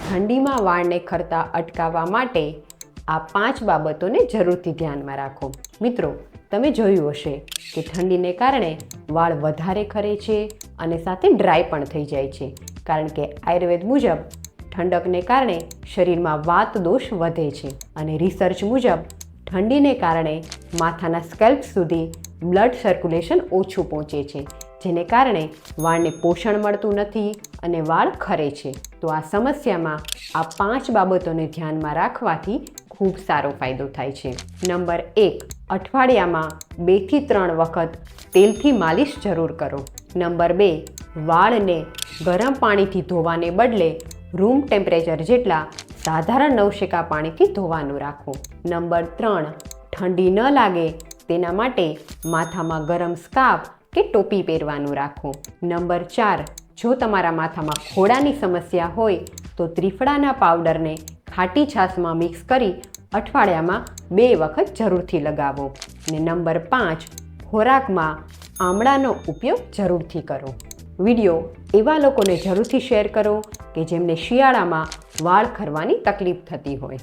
ઠંડીમાં વાળને ખરતા અટકાવવા માટે આ 5 બાબતોને જરૂરથી ધ્યાનમાં રાખો. મિત્રો, તમે જોયું હશે કે ઠંડીને કારણે વાળ વધારે ખરે છે અને સાથે ડ્રાય પણ થઈ જાય છે, કારણ કે આયુર્વેદ મુજબ ઠંડકને કારણે શરીરમાં વાત દોષ વધે છે અને રિસર્ચ મુજબ ઠંડીને કારણે માથાના સ્કેલ્પ સુધી બ્લડ સર્ક્યુલેશન ઓછું પહોંચે છે, જેને કારણે વાળને પોષણ મળતું નથી અને વાળ ખરે છે. તો આ સમસ્યામાં આ 5 બાબતોને ધ્યાનમાં રાખવાથી ખૂબ સારો ફાયદો થાય છે. નંબર 1, અઠવાડિયામાં 2 થી 3 વખત તેલથી માલિશ જરૂર કરો. નંબર 2, વાળને ગરમ પાણીથી ધોવાને બદલે રૂમ ટેમ્પરેચર જેટલા સાધારણ નવશેકા પાણીથી ધોવાનું રાખો. નંબર 3, ઠંડી ન લાગે તેના માટે માથામાં ગરમ સ્કાર્ફ કે ટોપી પહેરવાનું રાખો. નંબર 4, જો તમારા માથામાં ખોડાની સમસ્યા હોય તો ત્રિફળાના પાવડરને ખાટી છાશમાં મિક્સ કરી અઠવાડિયામાં 2 વખત જરૂરથી લગાવો. અને નંબર 5, ખોરાકમાં આમળાનો ઉપયોગ જરૂરથી કરો. વિડીયો એવા લોકોને જરૂરથી શેર કરો કે જેમને શિયાળામાં વાળ ખરવાની તકલીફ થતી હોય.